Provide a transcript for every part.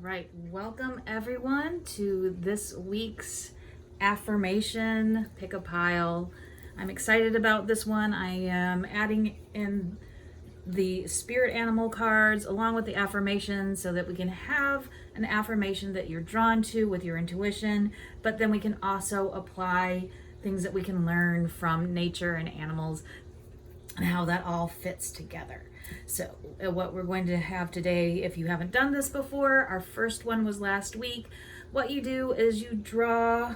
right, welcome everyone to this week's affirmation pick a pile. I'm excited about this one. I am adding in the spirit animal cards along with the affirmations so that we can have an affirmation that you're drawn to with your intuition, but then we can also apply things that we can learn from nature and animals and how that all fits together. So what we're going to have today, if you haven't done this before, our first one was last week. What you do is you draw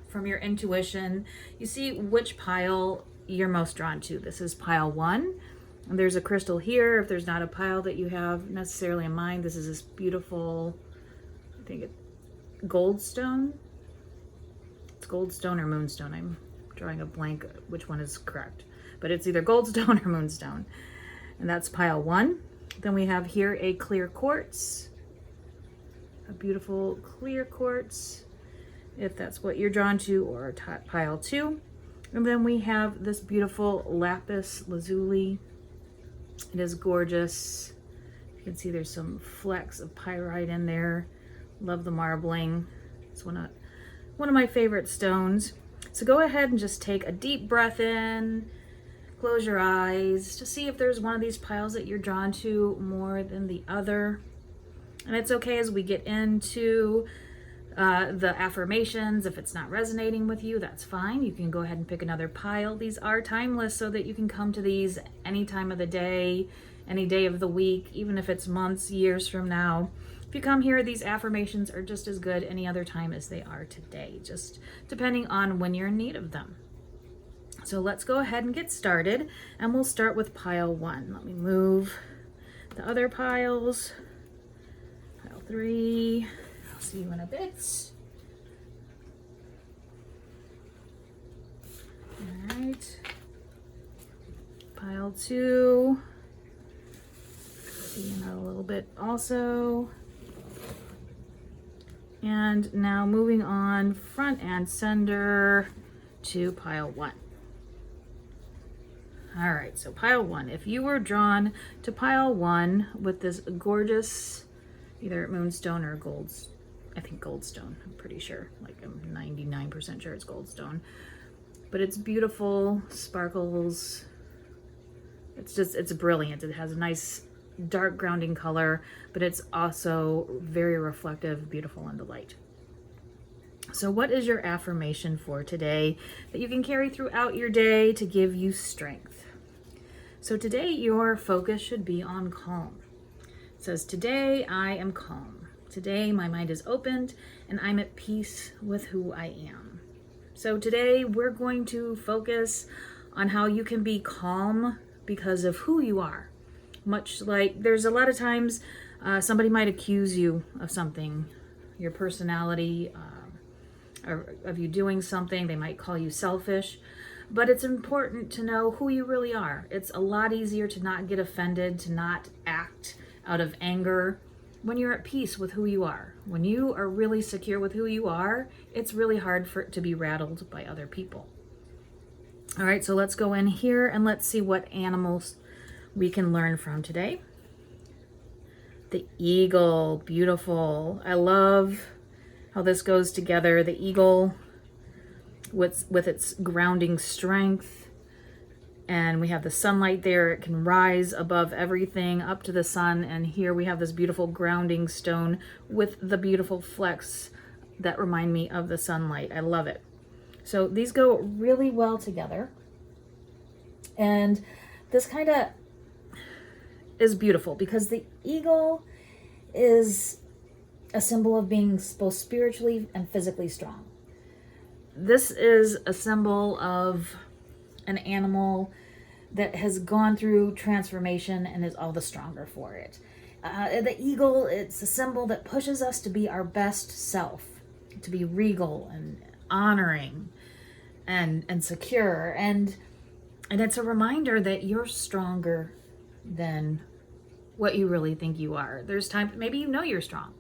from your intuition. You see which pile you're most drawn to. This is pile 1. And there's a crystal here. If there's not a pile that you have necessarily in mind, this is this beautiful, I think it's goldstone. It's goldstone or moonstone. I'm drawing a blank which one is correct. But it's either goldstone or moonstone. And that's pile 1. Then we have here a clear quartz. A beautiful clear quartz, if that's what you're drawn to, or pile 2. And then we have this beautiful Lapis Lazuli. It is gorgeous. You can see there's some flecks of pyrite in there. Love the marbling. It's one of my favorite stones. So go ahead and just take a deep breath in. Close your eyes to see if there's one of these piles that you're drawn to more than the other. And it's okay as we get into the affirmations. If it's not resonating with you, that's fine. You can go ahead and pick another pile. These are timeless so that you can come to these any time of the day, any day of the week, even if it's months, years from now. If you come here, these affirmations are just as good any other time as they are today, just depending on when you're in need of them. So let's go ahead and get started, and we'll start with pile 1. Let me move the other piles. Pile 3, I'll see you in a bit. All right. Pile 2, see you in a little bit also. And now moving on front and center to pile 1. All right, so pile 1. If you were drawn to pile 1 with this gorgeous, either moonstone or I think goldstone, I'm pretty sure, like I'm 99% sure it's goldstone, but it's beautiful, sparkles. It's brilliant. It has a nice dark grounding color, but it's also very reflective, beautiful in the light. So what is your affirmation for today that you can carry throughout your day to give you strength? So today your focus should be on calm. It says, today I am calm. Today my mind is opened and I'm at peace with who I am. So today we're going to focus on how you can be calm because of who you are. Much like there's a lot of times somebody might accuse you of something, your personality, of you doing something. They might call you selfish, but it's important to know who you really are. It's a lot easier to not get offended, to not act out of anger when you're at peace with who you are. When you are really secure with who you are, it's really hard for it to be rattled by other people. All right, so let's go in here and let's see what animals we can learn from today. The eagle, beautiful. I love how this goes together. The eagle with its grounding strength, and we have the sunlight there. It can rise above everything up to the sun, and here we have this beautiful grounding stone with the beautiful flecks that remind me of the sunlight. I love it. So these go really well together, and this kind of is beautiful because the eagle is a symbol of being both spiritually and physically strong. This is a symbol of an animal that has gone through transformation and is all the stronger for it. The eagle, it's a symbol that pushes us to be our best self, to be regal and honoring and secure. And it's a reminder that you're stronger than what you really think you are. There's time, maybe you know you're strong,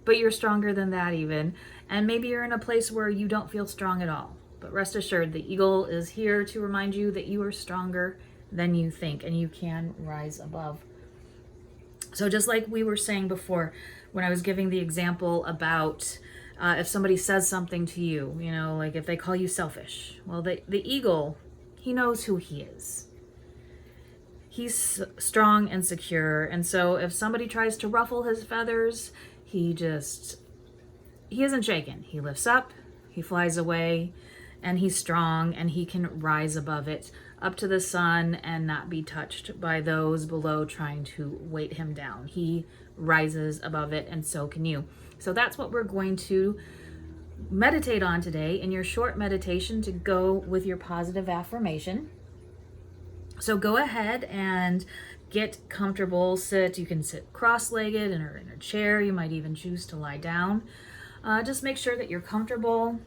but you're stronger than that even. And maybe you're in a place where you don't feel strong at all. But rest assured, the eagle is here to remind you that you are stronger than you think and you can rise above. So just like we were saying before, when I was giving the example about if somebody says something to you, you know, like if they call you selfish, well, the eagle, he knows who he is. He's strong and secure. And so if somebody tries to ruffle his feathers, he isn't shaken. He lifts up, he flies away, and he's strong, and he can rise above it, up to the sun, and not be touched by those below trying to weight him down. He rises above it, and so can you. So that's what we're going to meditate on today in your short meditation to go with your positive affirmation. So go ahead and get comfortable. You can sit cross-legged or in a chair. You might even choose to lie down. Just make sure that you're comfortable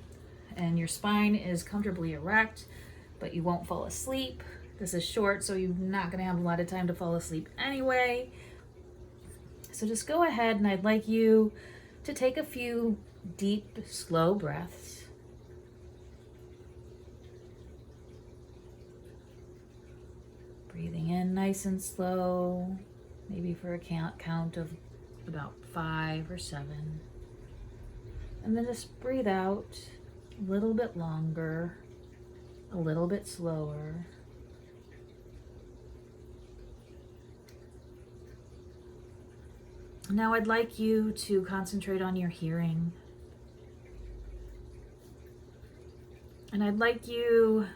and your spine is comfortably erect, but you won't fall asleep. This is short, so you're not going to have a lot of time to fall asleep anyway. So just go ahead, and I'd like you to take a few deep, slow breaths. Breathing in nice and slow, maybe for a count of about 5 or 7. And then just breathe out a little bit longer, a little bit slower. Now I'd like you to concentrate on your hearing. And I'd like you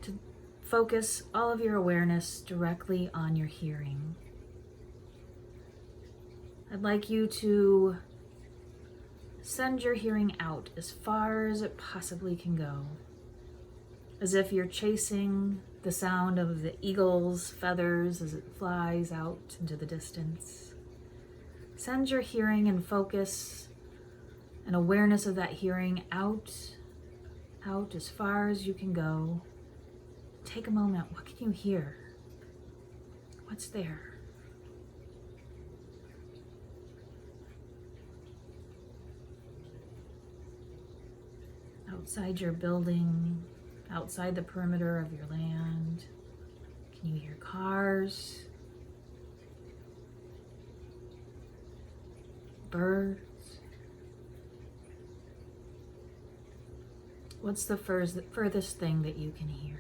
to focus all of your awareness directly on your hearing. I'd like you to send your hearing out as far as it possibly can go, as if you're chasing the sound of the eagle's feathers as it flies out into the distance. Send your hearing and focus and awareness of that hearing out as far as you can go. Take a moment. What can you hear? What's there? Outside your building, outside the perimeter of your land, can you hear cars, birds? What's the furthest thing that you can hear?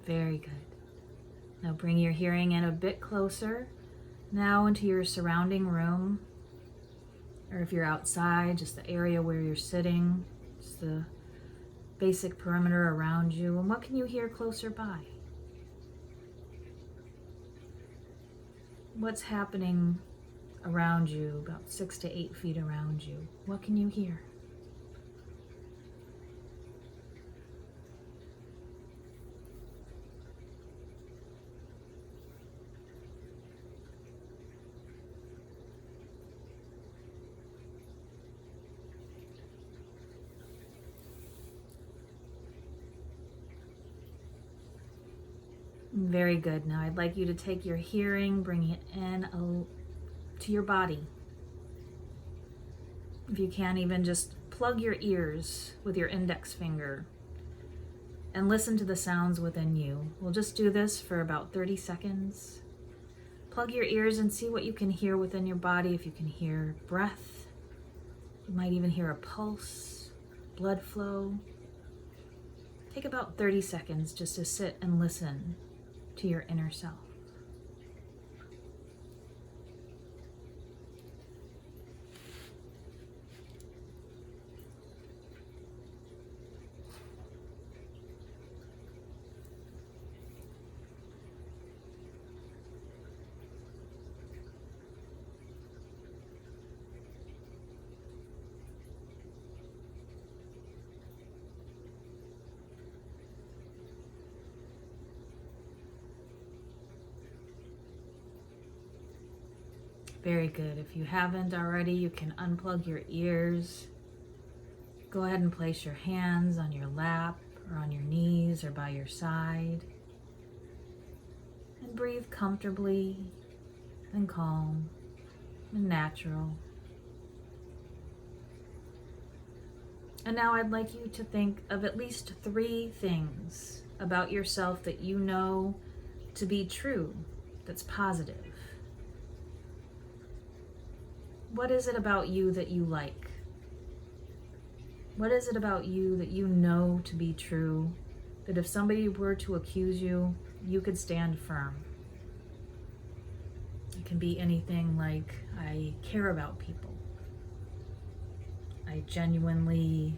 Very good. Now bring your hearing in a bit closer, now into your surrounding room, or if you're outside, just the area where you're sitting, just the basic perimeter around you. And what can you hear closer by? What's happening around you, about 6 to 8 feet around you? What can you hear? Very good. Now I'd like you to take your hearing, bring it in to your body. If you can, even just plug your ears with your index finger and listen to the sounds within you. We'll just do this for about 30 seconds. Plug your ears and see what you can hear within your body. If you can hear breath, you might even hear a pulse, blood flow. Take about 30 seconds just to sit and listen to your inner self. Very good. If you haven't already, you can unplug your ears. Go ahead and place your hands on your lap or on your knees or by your side. And breathe comfortably and calm. and natural. And now I'd like you to think of at least 3 things about yourself that you know to be true, that's positive. What is it about you that you like? What is it about you that you know to be true, that if somebody were to accuse you, you could stand firm? It can be anything like, I care about people. I genuinely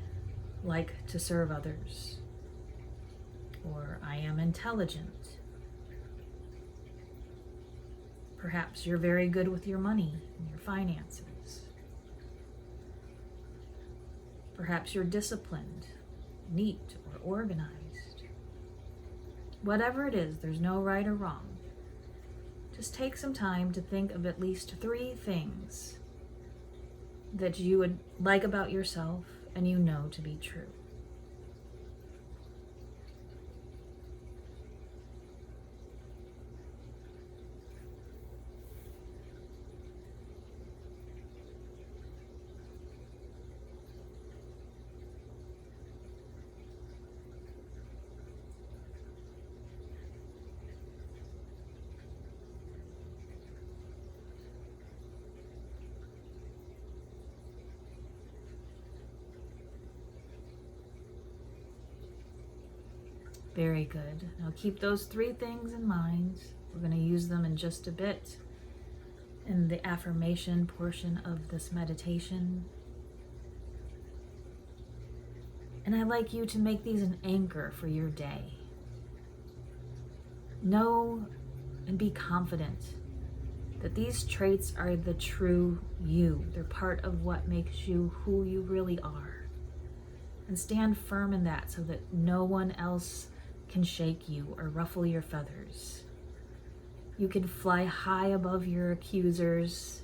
like to serve others. Or I am intelligent. Perhaps you're very good with your money and your finances. Perhaps you're disciplined, neat, or organized. Whatever it is, there's no right or wrong. Just take some time to think of at least 3 things that you would like about yourself and you know to be true. Very good. Now keep those 3 things in mind. We're going to use them in just a bit in the affirmation portion of this meditation. And I'd like you to make these an anchor for your day. Know and be confident that these traits are the true you. They're part of what makes you who you really are. And stand firm in that so that no one else can shake you or ruffle your feathers. You can fly high above your accusers,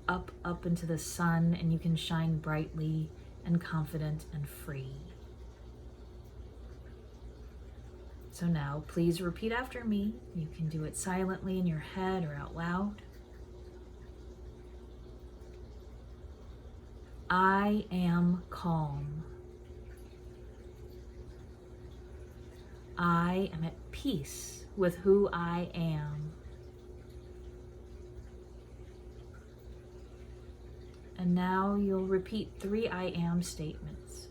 up into the sun, and you can shine brightly and confident and free. So now, please repeat after me. You can do it silently in your head or out loud. I am calm. I am at peace with who I am. And now you'll repeat 3 I am statements.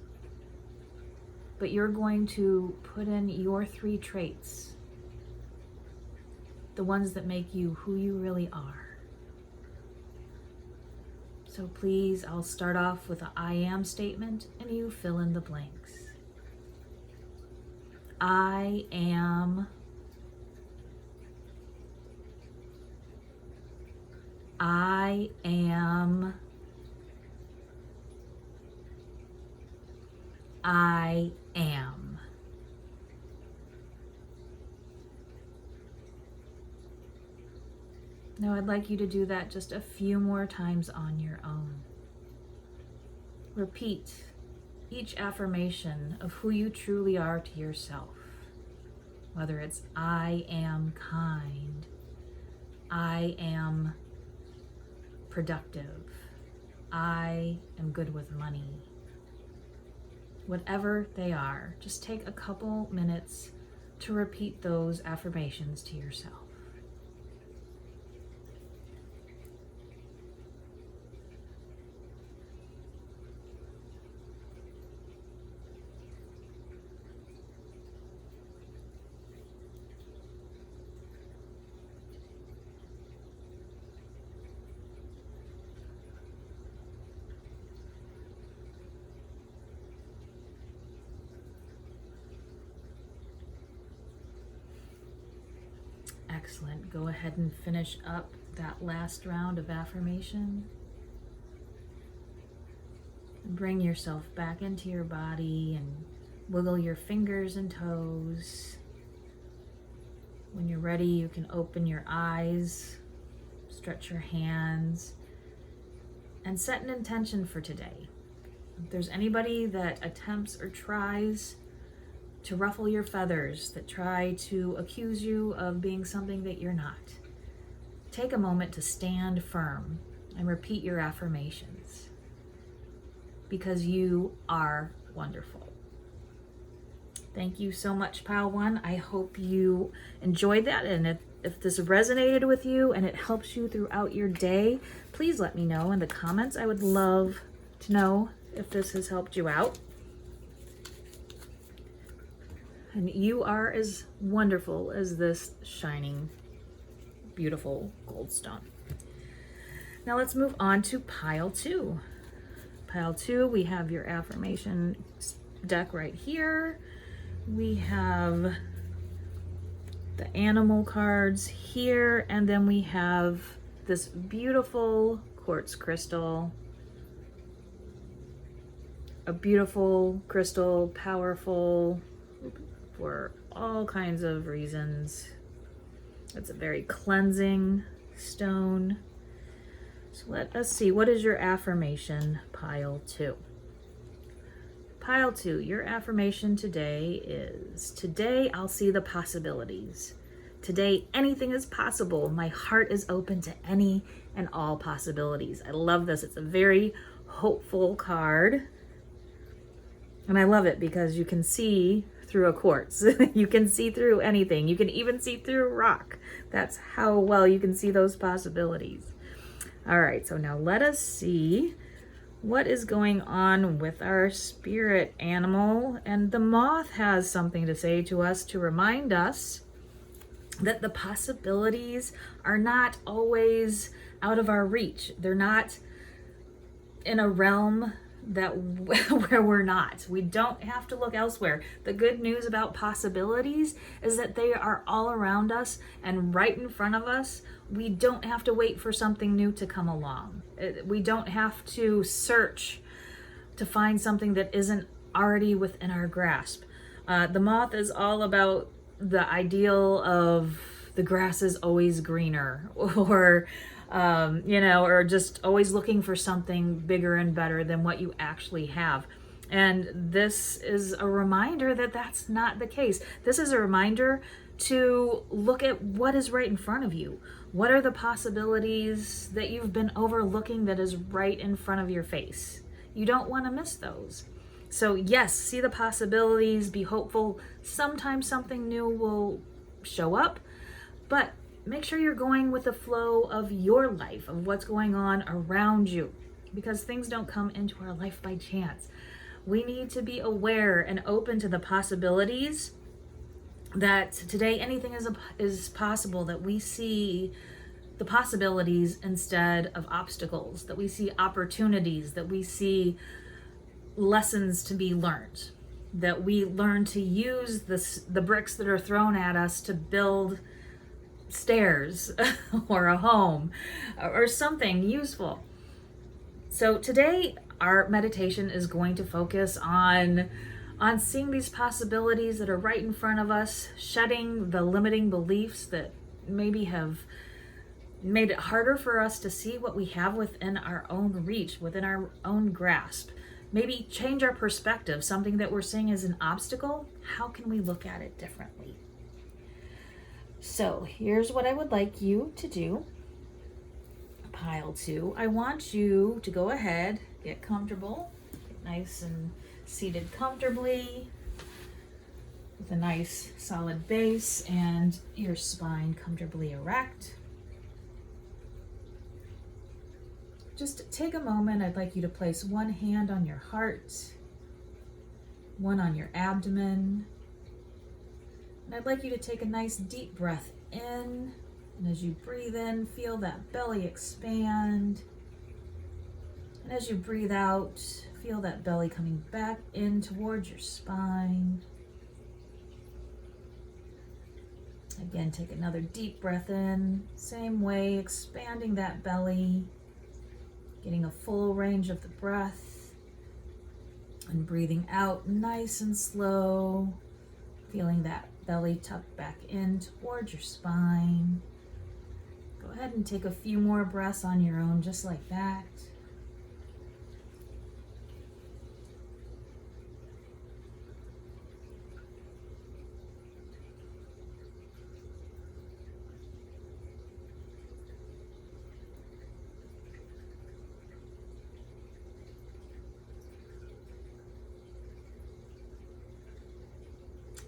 But you're going to put in your 3 traits, the ones that make you who you really are. So please, I'll start off with an I am statement and you fill in the blanks. I am. I am. I am. Now I'd like you to do that just a few more times on your own. Repeat each affirmation of who you truly are to yourself. Whether it's I am kind, I am productive, I am good with money. Whatever they are, just take a couple minutes to repeat those affirmations to yourself. Excellent. Go ahead and finish up that last round of affirmation. Bring yourself back into your body and wiggle your fingers and toes. When you're ready, you can open your eyes, stretch your hands, and set an intention for today. If there's anybody that attempts or tries to ruffle your feathers, that try to accuse you of being something that you're not, take a moment to stand firm and repeat your affirmations, because you are wonderful. Thank you so much, Pile 1. I hope you enjoyed that, and if this resonated with you and it helps you throughout your day, please let me know in the comments. I would love to know if this has helped you out. And you are as wonderful as this shining, beautiful goldstone. Now let's move on to Pile 2. Pile 2, we have your affirmation deck right here. We have the animal cards here, and then we have this beautiful quartz crystal. A beautiful crystal, powerful for all kinds of reasons. It's a very cleansing stone. So let us see, what is your affirmation, Pile 2? Pile 2, your affirmation today is, today I'll see the possibilities. Today anything is possible. My heart is open to any and all possibilities. I love this. It's a very hopeful card. And I love it because you can see through a quartz. You can see through anything. You can even see through a rock. That's how well you can see those possibilities. All right, so now let us see what is going on with our spirit animal. And the moth has something to say to us to remind us that the possibilities are not always out of our reach. They're not in a realm that where we're not. We don't have to look elsewhere. The good news about possibilities is that they are all around us and right in front of us. We don't have to wait for something new to come along. We don't have to search to find something that isn't already within our grasp. The moth is all about the ideal of the grass is always greener, or or just always looking for something bigger and better than what you actually have. And this is a reminder that that's not the case. This is a reminder to look at what is right in front of you. What are the possibilities that you've been overlooking that is right in front of your face? You don't want to miss those. So yes, see the possibilities, be hopeful. Sometimes something new will show up, but make sure you're going with the flow of your life, of what's going on around you, because things don't come into our life by chance. We need to be aware and open to the possibilities that today anything is possible, that we see the possibilities instead of obstacles, that we see opportunities, that we see lessons to be learned, that we learn to use the bricks that are thrown at us to build stairs or a home or something useful. So today our meditation is going to focus on seeing these possibilities that are right in front of us, shedding the limiting beliefs that maybe have made it harder for us to see what we have within our own reach, within our own grasp. Maybe change our perspective. Something that we're seeing as an obstacle, how can we look at it differently? So here's what I would like you to do. Pile 2, I want you to go ahead, get comfortable, get nice and seated comfortably with a nice solid base and your spine comfortably erect. Just take a moment. I'd like you to place one hand on your heart, one on your abdomen. And I'd like you to take a nice deep breath in. And as you breathe in, feel that belly expand. And as you breathe out, feel that belly coming back in towards your spine. Again, take another deep breath in. Same way, expanding that belly. Getting a full range of the breath and breathing out nice and slow, feeling that belly tuck back in towards your spine. Go ahead and take a few more breaths on your own, just like that.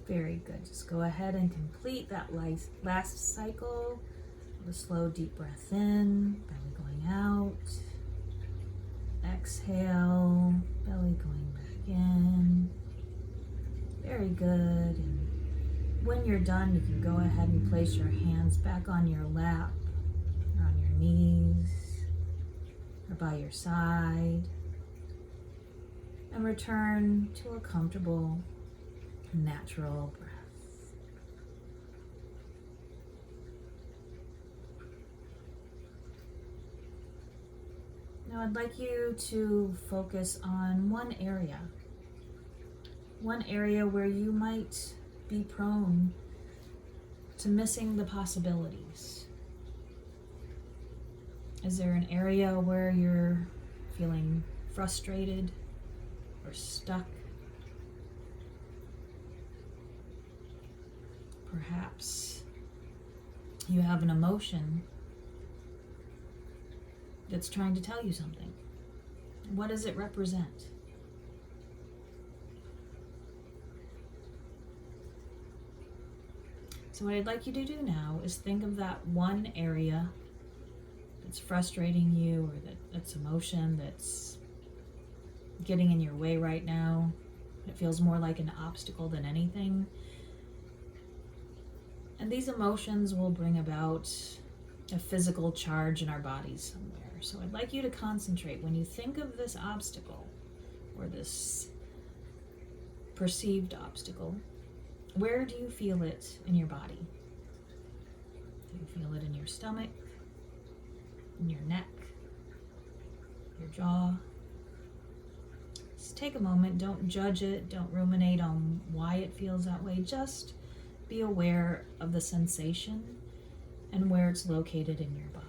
Very good. Just go ahead and complete that last cycle. A slow, deep breath in, belly going out. Exhale, belly going back in. Very good. And when you're done, you can go ahead and place your hands back on your lap, or on your knees, or by your side, and return to a comfortable, natural breath. Now I'd like you to focus on one area where you might be prone to missing the possibilities. Is there an area where you're feeling frustrated or stuck? Perhaps you have an emotion that's trying to tell you something. What does it represent? So what I'd like you to do now is think of that one area that's frustrating you, or that's emotion that's getting in your way right now. It feels more like an obstacle than anything. And these emotions will bring about a physical charge in our bodies somewhere. So I'd like you to concentrate when you think of this obstacle, or this perceived obstacle. Where do you feel it in your body? Do you feel it in your stomach, in your neck, your jaw? Just take a moment, don't judge it, don't ruminate on why it feels that way. Just be aware of the sensation and where it's located in your body.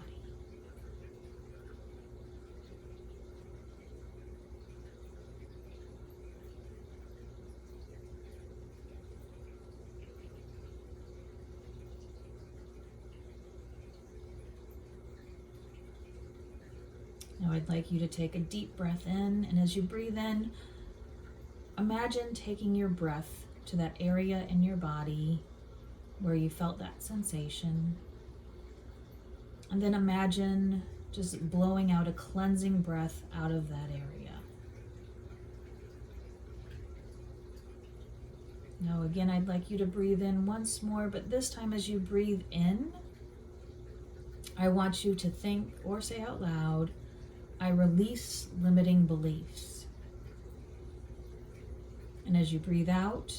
Now I'd like you to take a deep breath in, and as you breathe in, imagine taking your breath to that area in your body where you felt that sensation. And then imagine just blowing out a cleansing breath out of that area. Now again, I'd like you to breathe in once more, but this time as you breathe in, I want you to think or say out loud, I release limiting beliefs. And as you breathe out,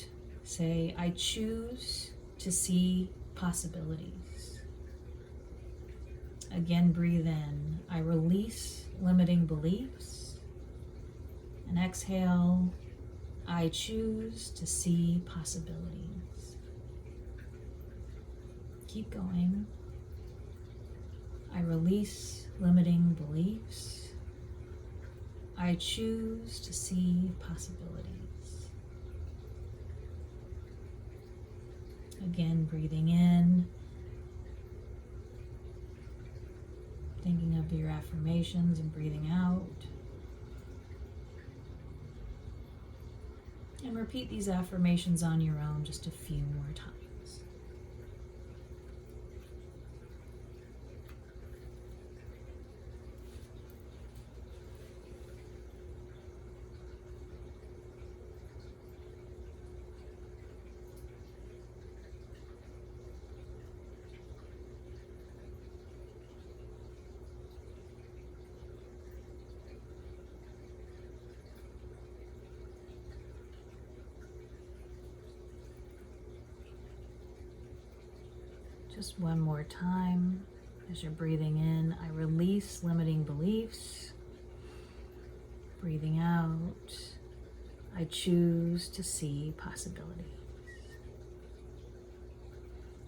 say, I choose to see possibilities. Again, breathe in, I release limiting beliefs. And exhale, I choose to see possibilities. Keep going. I release limiting beliefs. I choose to see possibilities. Again, breathing in, thinking of your affirmations, and breathing out. And repeat these affirmations on your own just a few more times. Just one more time. As you're breathing in, I release limiting beliefs. Breathing out, I choose to see possibilities.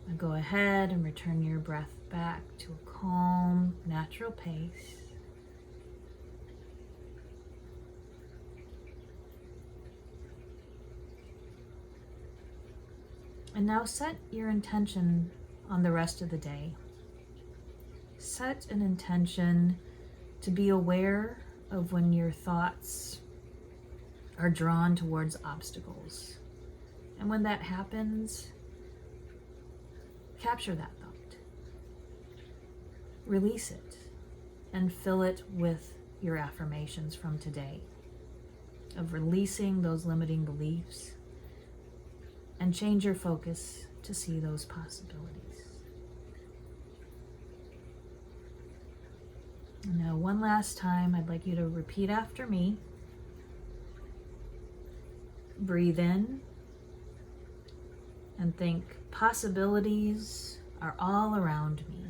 Now go ahead and return your breath back to a calm, natural pace. And now set your intention on the rest of the day. Set an intention to be aware of when your thoughts are drawn towards obstacles. And when that happens, capture that thought. Release it and fill it with your affirmations from today of releasing those limiting beliefs, and change your focus to see those possibilities. Now, one last time, I'd like you to repeat after me. Breathe in and think, possibilities are all around me.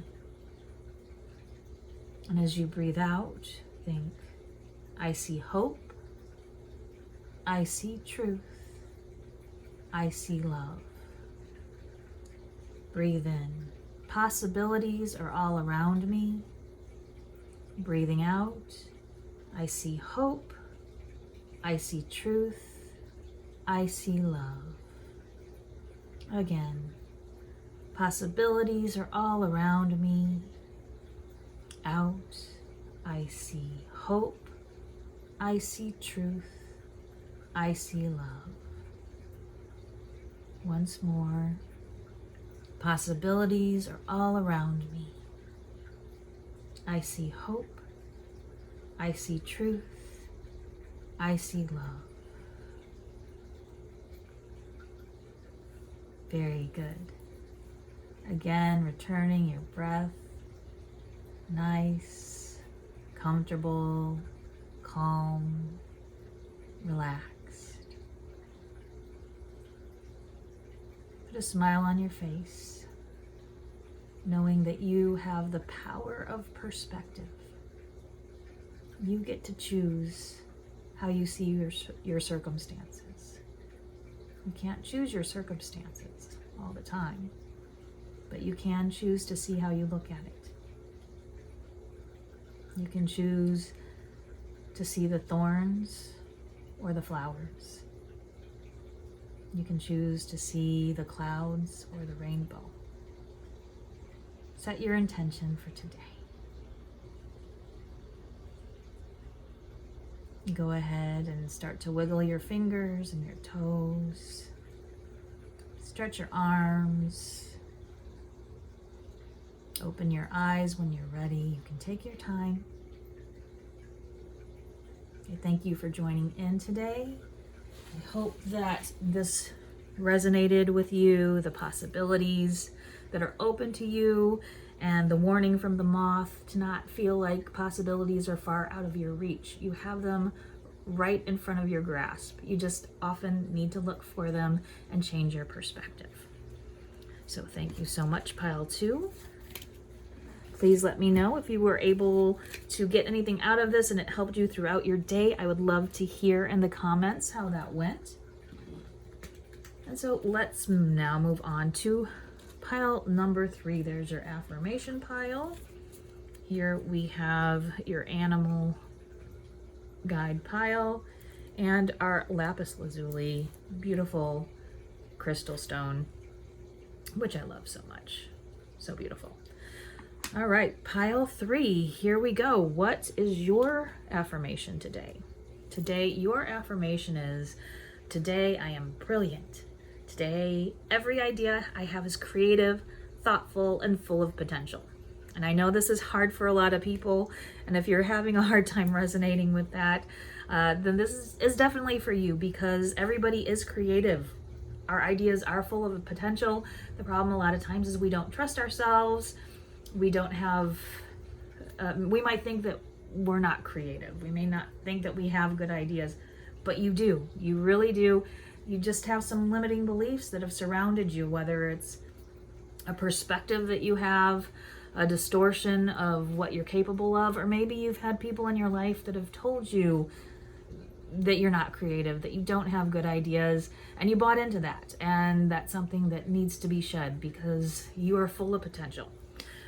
And as you breathe out, think, I see hope, I see truth, I see love. Breathe in, possibilities are all around me. Breathing out, I see hope, I see truth, I see love. Again, possibilities are all around me. Out, I see hope, I see truth, I see love. Once more, possibilities are all around me. I see hope, I see truth, I see love. Very good. Again, returning your breath. Nice, comfortable, calm, relaxed. Put a smile on your face, knowing that you have the power of perspective. You get to choose how you see your circumstances. You can't choose your circumstances all the time, but you can choose to see how you look at it. You can choose to see the thorns or the flowers. You can choose to see the clouds or the rainbow. Set your intention for today. Go ahead and start to wiggle your fingers and your toes. Stretch your arms. Open your eyes when you're ready. You can take your time. Okay, thank you for joining in today. I hope that this resonated with you, the possibilities that are open to you, and the warning from the moth to not feel like possibilities are far out of your reach. You have them right in front of your grasp. You just often need to look for them and change your perspective. So thank you so much, Pile 2. Please let me know if you were able to get anything out of this and it helped you throughout your day. I would love to hear in the comments how that went. And so let's now move on to pile number 3. There's your affirmation pile. Here we have your animal guide pile and our Lapis Lazuli, beautiful crystal stone, which I love so much. So beautiful. All right, pile 3, here we go. What is your affirmation today? Today, your affirmation is, today I am brilliant. Today, every idea I have is creative, thoughtful, and full of potential. And I know this is hard for a lot of people, and if you're having a hard time resonating with that, then this is definitely for you, because everybody is creative. Our ideas are full of potential. The problem a lot of times is we don't trust ourselves. We don't have, we might think that we're not creative. We may not think that we have good ideas, but you do. You really do. You just have some limiting beliefs that have surrounded you, whether it's a perspective that you have, a distortion of what you're capable of, or maybe you've had people in your life that have told you that you're not creative, that you don't have good ideas, and you bought into that. And that's something that needs to be shed, because you are full of potential.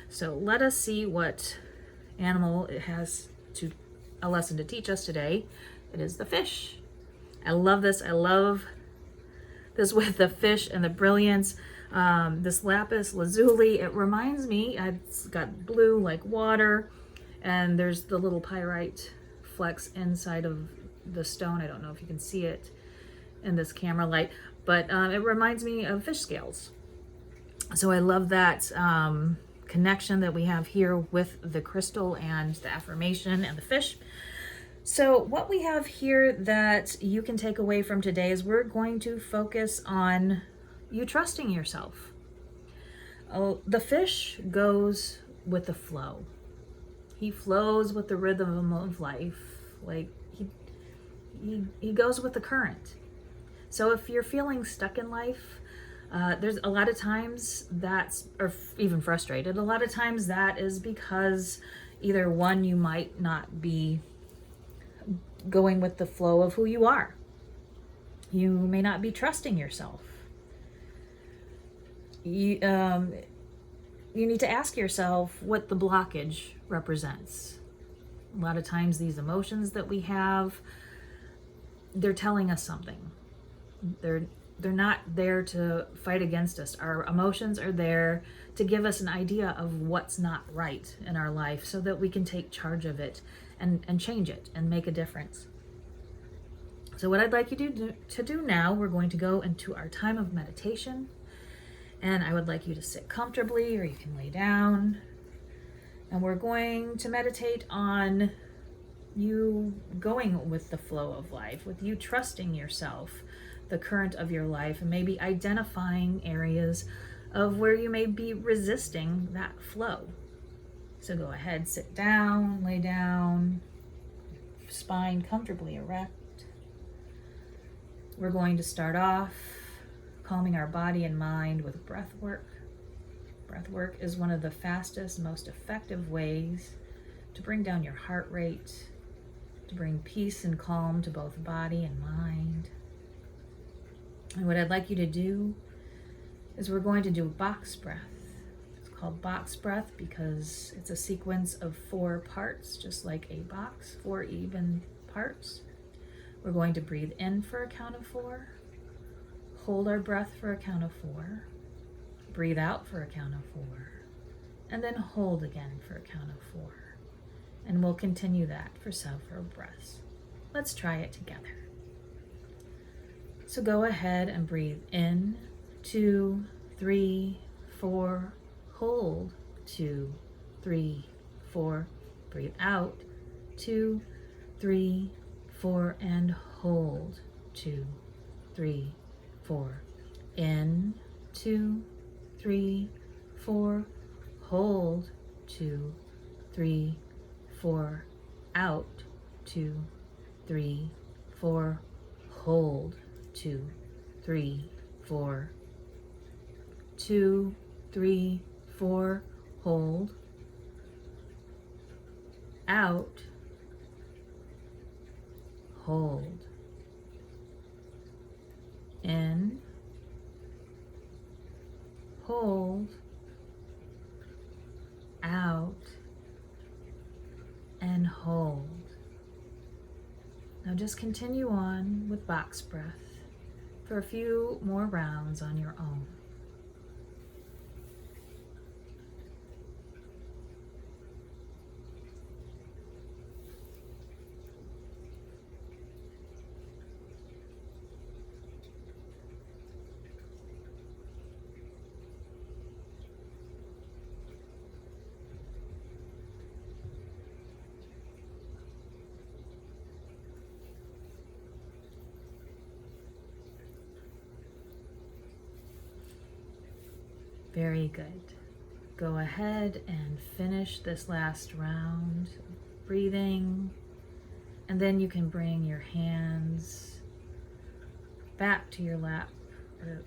So let us see what animal it has a lesson to teach us today. It is the fish. I love this. I love this with the fish and the brilliance. This Lapis Lazuli, it reminds me, it's got blue like water, and there's the little pyrite flecks inside of the stone. I don't know if you can see it in this camera light, but it reminds me of fish scales. So I love that connection that we have here with the crystal and the affirmation and the fish. So what we have here that you can take away from today is we're going to focus on you trusting yourself. Oh, the fish goes with the flow. He flows with the rhythm of life. Like he goes with the current. So if you're feeling stuck in life, there's a lot of times that's, or even frustrated, a lot of times that is because either one, you might not be going with the flow of who you are. You may not be trusting yourself. You need to ask yourself what the blockage represents. A lot of times these emotions that we have, they're telling us something. They're not there to fight against us. Our emotions are there to give us an idea of what's not right in our life so that we can take charge of it and change it and make a difference. So what I'd like you to do now, we're going to go into our time of meditation. And I would like you to sit comfortably, or you can lay down. And we're going to meditate on you going with the flow of life, with you trusting yourself, the current of your life, and maybe identifying areas of where you may be resisting that flow. So go ahead, sit down, lay down, spine comfortably erect. We're going to start off calming our body and mind with breath work. Breath work is one of the fastest, most effective ways to bring down your heart rate, to bring peace and calm to both body and mind. And what I'd like you to do is we're going to do box breath. It's called box breath because it's a sequence of 4 parts, just like a box, 4 even parts. We're going to breathe in for a count of 4, hold our breath for a count of 4, breathe out for a count of 4, and then hold again for a count of 4. And we'll continue that for several breaths. Let's try it together. So go ahead and breathe in, 2, 3, 4, hold, 2, 3, 4, breathe out, 2, 3, 4, and hold, 2, 3, 4, in, 2, 3, 4, hold, 2, 3, 4, out, 2, 3, 4, hold, 2, 3, 4, 2, 3, 4, hold, out, hold, in, hold, out, and hold. Now just continue on with box breath for a few more rounds on your own. Very good. Go ahead and finish this last round of breathing, and then you can bring your hands back to your lap or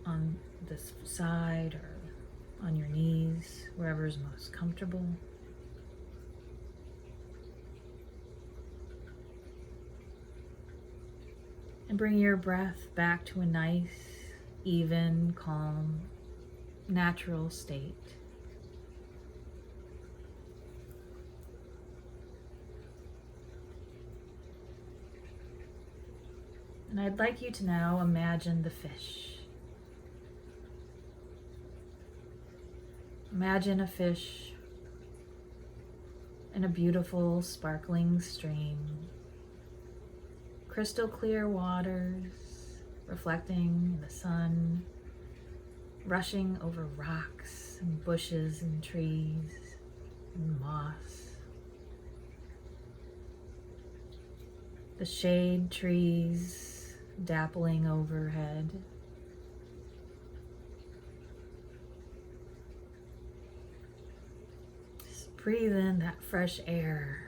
on this side or on your knees, wherever is most comfortable. And bring your breath back to a nice, even, calm, natural state. And I'd like you to now imagine the fish. Imagine a fish in a beautiful, sparkling stream. Crystal clear waters, reflecting in the sun, rushing over rocks and bushes and trees and moss. The shade trees dappling overhead. Just breathe in that fresh air.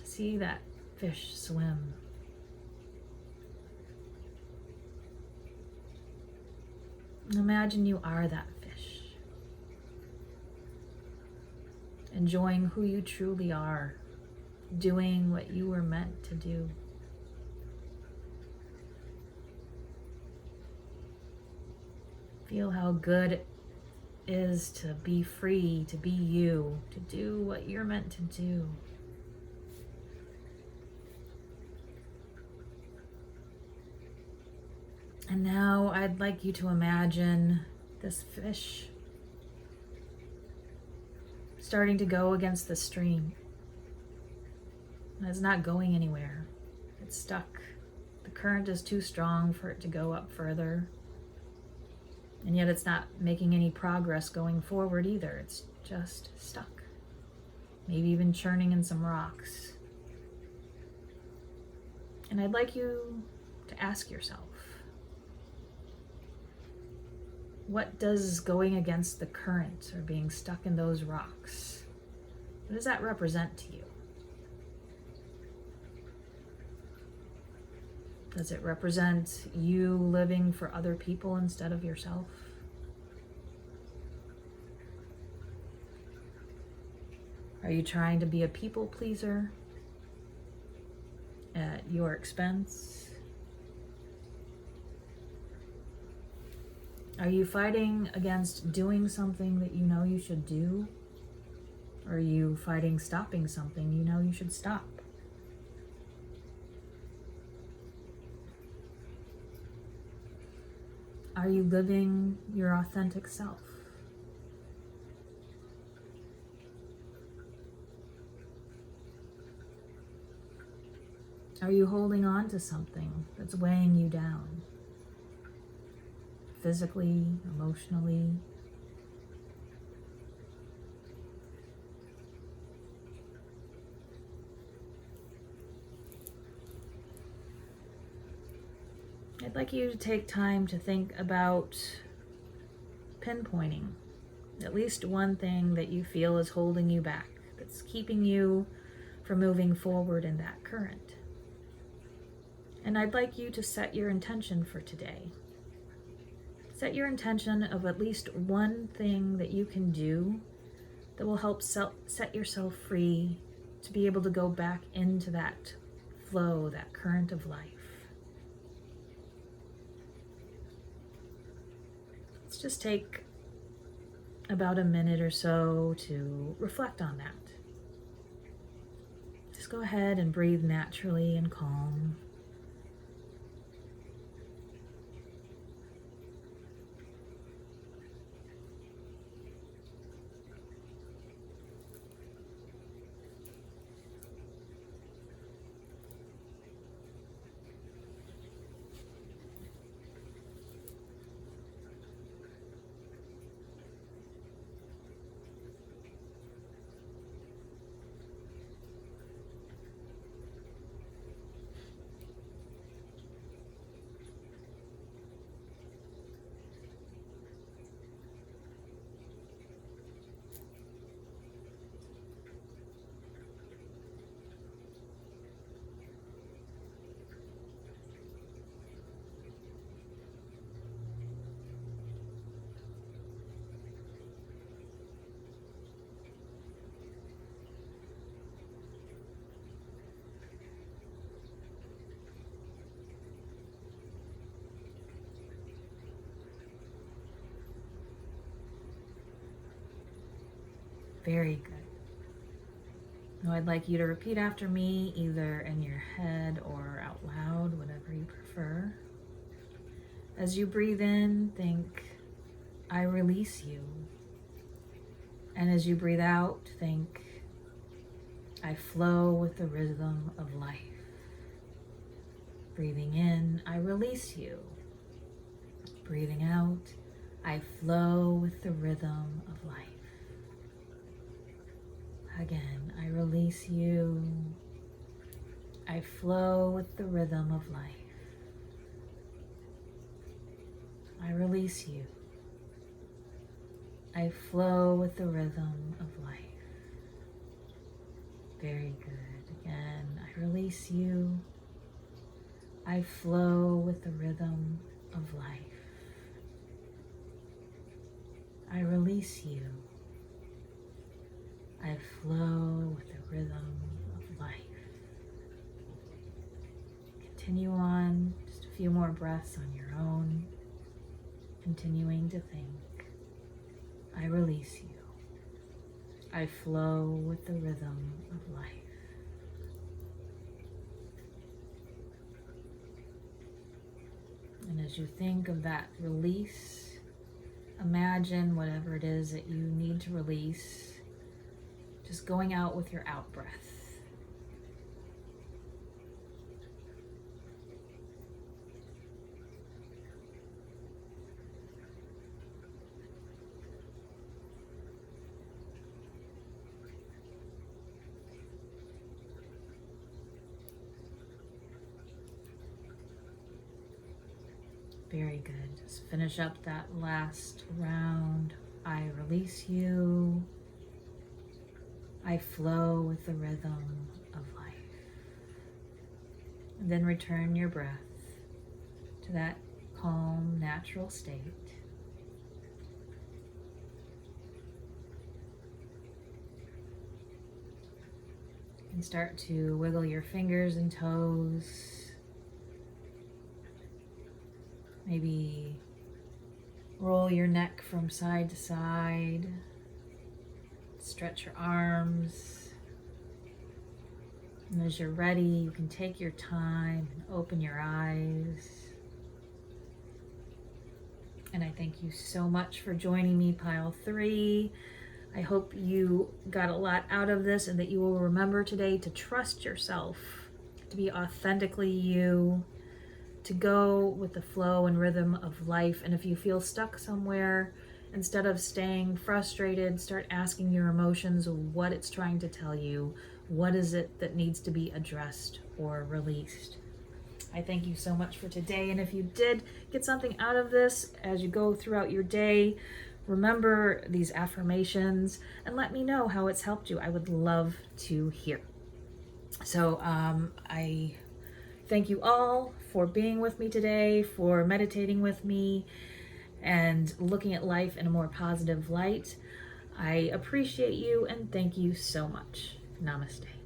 See that fish swim. Imagine you are that fish, enjoying who you truly are, doing what you were meant to do. Feel how good it is to be free, to be you, to do what you're meant to do. And now I'd like you to imagine this fish starting to go against the stream. And it's not going anywhere. It's stuck. The current is too strong for it to go up further. And yet it's not making any progress going forward either. It's just stuck. Maybe even churning in some rocks. And I'd like you to ask yourself, what does going against the current or being stuck in those rocks, what does that represent to you? Does it represent you living for other people instead of yourself? Are you trying to be a people pleaser at your expense? Are you fighting against doing something that you know you should do? Or are you fighting stopping something you know you should stop? Are you living your authentic self? Are you holding on to something that's weighing you down? Physically, emotionally. I'd like you to take time to think about pinpointing at least one thing that you feel is holding you back, that's keeping you from moving forward in that current. And I'd like you to set your intention for today. Set your intention of at least one thing that you can do that will help set yourself free to be able to go back into that flow, that current of life. Let's just take about a minute or so to reflect on that. Just go ahead and breathe naturally and calm. Very good. Now I'd like you to repeat after me, either in your head or out loud, whatever you prefer. As you breathe in, think, I release you. And as you breathe out, think, I flow with the rhythm of life. Breathing in, I release you. Breathing out, I flow with the rhythm of life. Again, I release you. I flow with the rhythm of life. I release you. I flow with the rhythm of life. Very good. Again, I release you. I flow with the rhythm of life. I release you. I flow with the rhythm of life. Continue on, just a few more breaths on your own, continuing to think. I release you. I flow with the rhythm of life. And as you think of that release, imagine whatever it is that you need to release, just going out with your out breath. Very good. Just finish up that last round. I release you. I flow with the rhythm of life. And then return your breath to that calm, natural state. And start to wiggle your fingers and toes. Maybe roll your neck from side to side. Stretch your arms. And as you're ready, you can take your time and open your eyes. And I thank you so much for joining me, Pile 3. I hope you got a lot out of this and that you will remember today to trust yourself, to be authentically you, to go with the flow and rhythm of life. And if you feel stuck somewhere, instead of staying frustrated, start asking your emotions what it's trying to tell you. What is it that needs to be addressed or released? I thank you so much for today. And if you did get something out of this as you go throughout your day, remember these affirmations and let me know how it's helped you. I would love to hear. So I thank you all for being with me today, for meditating with me, and looking at life in a more positive light. I appreciate you and thank you so much. Namaste.